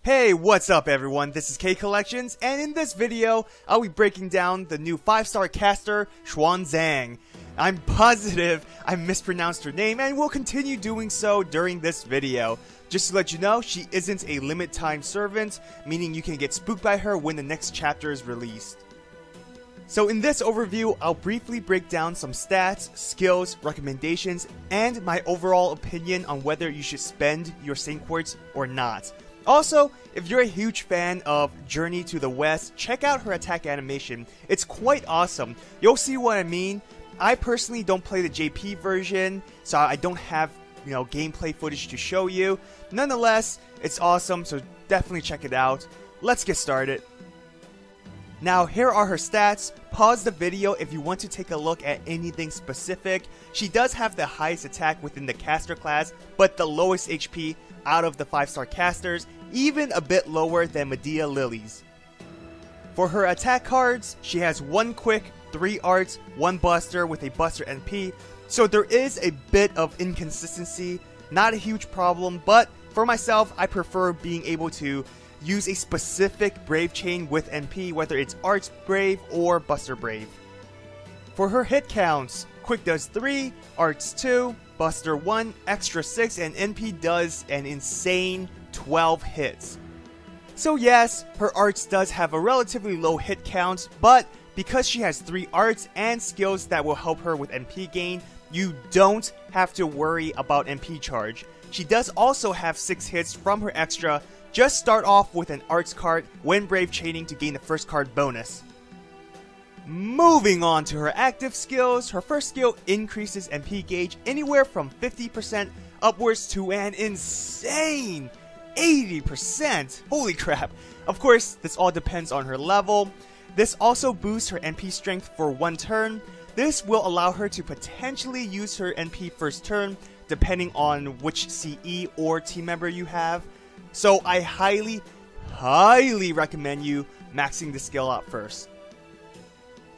Hey, what's up everyone, this is K Collections, and in this video, I'll be breaking down the new 5-star caster, Xuanzang. I'm positive I mispronounced her name and will continue doing so during this video. Just to let you know, she isn't a limit time servant, meaning you can get spooked by her when the next chapter is released. So in this overview, I'll briefly break down some stats, skills, recommendations, and my overall opinion on whether you should spend your Saint Quartz or not. Also, if you're a huge fan of Journey to the West, check out her attack animation. It's quite awesome. You'll see what I mean. I personally don't play the JP version, so I don't have, gameplay footage to show you. Nonetheless, it's awesome, so definitely check it out. Let's get started. Now, here are her stats. Pause the video if you want to take a look at anything specific. She does have the highest attack within the caster class, but the lowest HP out of the 5-star casters, even a bit lower than Medea Lilies. For her attack cards, she has 1 quick, 3 arts, 1 buster with a buster NP, so there is a bit of inconsistency, not a huge problem, but for myself, I prefer being able to use a specific Brave chain with NP, whether it's Arts Brave or Buster Brave. For her hit counts, Quick does 3, Arts 2, Buster 1, Extra 6, and NP does an insane 12 hits. So yes, her arts does have a relatively low hit count, but because she has 3 arts and skills that will help her with NP gain, you don't have to worry about NP charge. She does also have 6 hits from her extra. Just start off with an arts card when brave chaining to gain the first card bonus. Moving on to her active skills, her first skill increases MP gauge anywhere from 50% upwards to an insane 80%. Holy crap. Of course, this all depends on her level. This also boosts her NP strength for 1 turn. This will allow her to potentially use her NP first turn, depending on which CE or team member you have. So I highly recommend you maxing the skill out first.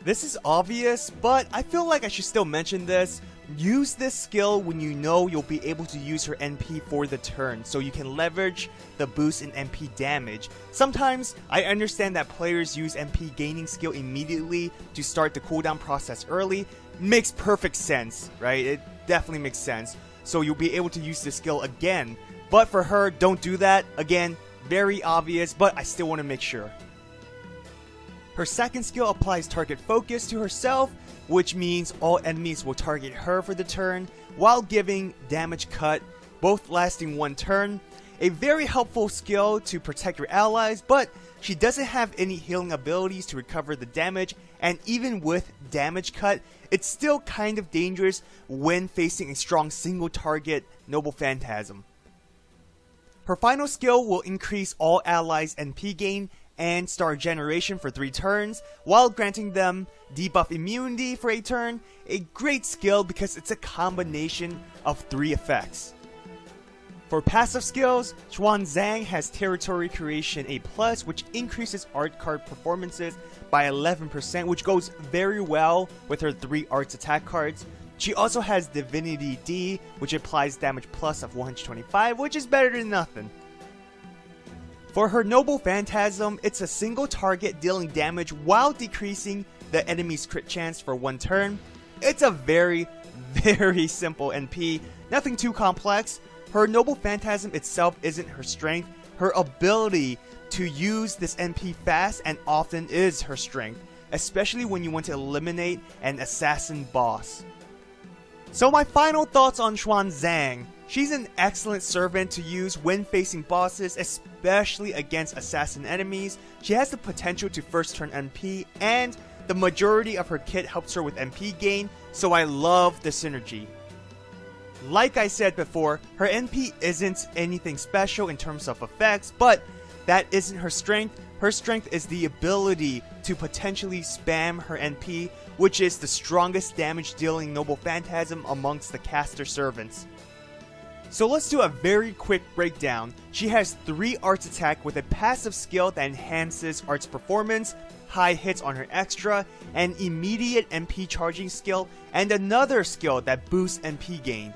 This is obvious, but I feel like I should still mention this. Use this skill when you know you'll be able to use her NP for the turn, so you can leverage the boost in NP damage. Sometimes, I understand that players use NP gaining skill immediately to start the cooldown process early. Makes perfect sense, right? It definitely makes sense. So you'll be able to use this skill again. But for her, don't do that. Again, very obvious, but I still want to make sure. Her second skill applies target focus to herself, which means all enemies will target her for the turn, while giving damage cut, both lasting 1 turn. A very helpful skill to protect your allies, but she doesn't have any healing abilities to recover the damage, and even with damage cut, it's still kind of dangerous when facing a strong single target Noble Phantasm. Her final skill will increase all allies' NP gain and star generation for 3 turns, while granting them debuff immunity for a turn. A great skill because it's a combination of 3 effects. For passive skills, Xuanzang has Territory Creation A+, which increases art card performances by 11%, which goes very well with her 3 arts attack cards. She also has Divinity D, which applies damage plus of 125, which is better than nothing. For her Noble Phantasm, it's a single target dealing damage while decreasing the enemy's crit chance for 1 turn. It's a very simple NP, nothing too complex. Her Noble Phantasm itself isn't her strength. Her ability to use this NP fast and often is her strength, especially when you want to eliminate an assassin boss. So my final thoughts on Xuanzang. She's an excellent servant to use when facing bosses, especially against assassin enemies. She has the potential to first turn NP, and the majority of her kit helps her with NP gain, so I love the synergy. Like I said before, her NP isn't anything special in terms of effects, but that isn't her strength. Her strength is the ability to potentially spam her NP, which is the strongest damage dealing Noble Phantasm amongst the caster servants. So let's do a very quick breakdown. She has 3 arts attack with a passive skill that enhances arts performance, high hits on her extra, an immediate MP charging skill, and another skill that boosts MP gain.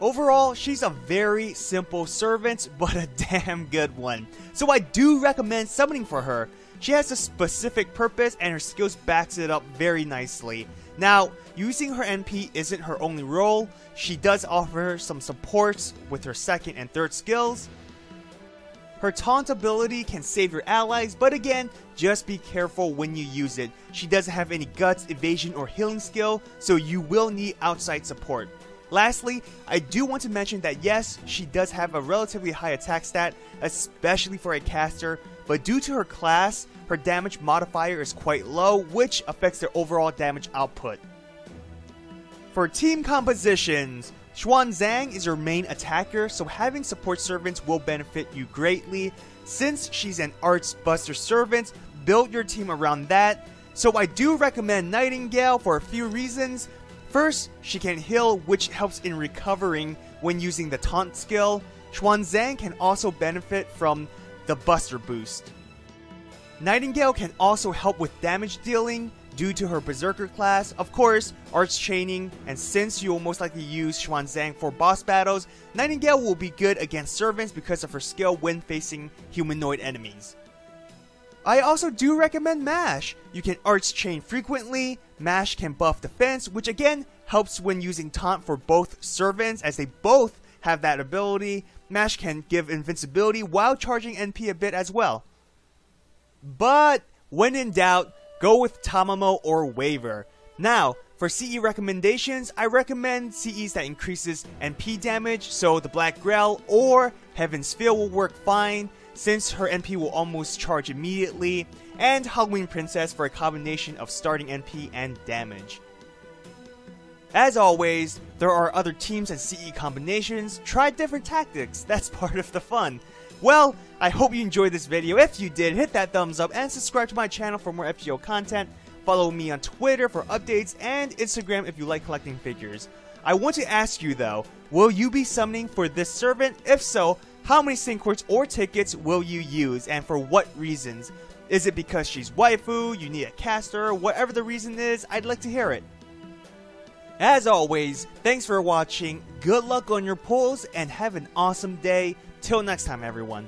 Overall, she's a very simple servant, but a damn good one. So I do recommend summoning for her. She has a specific purpose and her skills backs it up very nicely. Now, using her NP isn't her only role. She does offer some supports with her second and third skills. Her taunt ability can save your allies, but again, just be careful when you use it. She doesn't have any guts, evasion, or healing skill, so you will need outside support. Lastly, I do want to mention that yes, she does have a relatively high attack stat, especially for a caster, but due to her class, her damage modifier is quite low, which affects their overall damage output. For team compositions, Xuanzang is your main attacker, so having support servants will benefit you greatly. Since she's an Arts Buster servant, build your team around that. So I do recommend Nightingale for a few reasons. First, she can heal, which helps in recovering when using the taunt skill. Xuanzang can also benefit from the Buster boost. Nightingale can also help with damage dealing due to her Berserker class, of course, Arts Chaining, and since you will most likely use Xuanzang for boss battles, Nightingale will be good against servants because of her skill when facing humanoid enemies. I also do recommend Mash. You can Arts Chain frequently. Mash can buff defense, which again helps when using taunt for both servants as they both have that ability. Mash can give invincibility while charging NP a bit as well. But when in doubt, go with Tamamo or Waver. Now, for CE recommendations, I recommend CEs that increases NP damage, so the Black Grail or Heaven's Feel will work fine, since her NP will almost charge immediately, and Halloween Princess for a combination of starting NP and damage. As always, there are other teams and CE combinations. Try different tactics, that's part of the fun. Well, I hope you enjoyed this video. If you did, hit that thumbs up and subscribe to my channel for more FGO content. Follow me on Twitter for updates and Instagram if you like collecting figures. I want to ask you though, will you be summoning for this servant? If so, how many Syncords or tickets will you use and for what reasons? Is it because she's waifu, you need a caster, whatever the reason is, I'd like to hear it. As always, thanks for watching, good luck on your pulls, and have an awesome day. Till next time, everyone.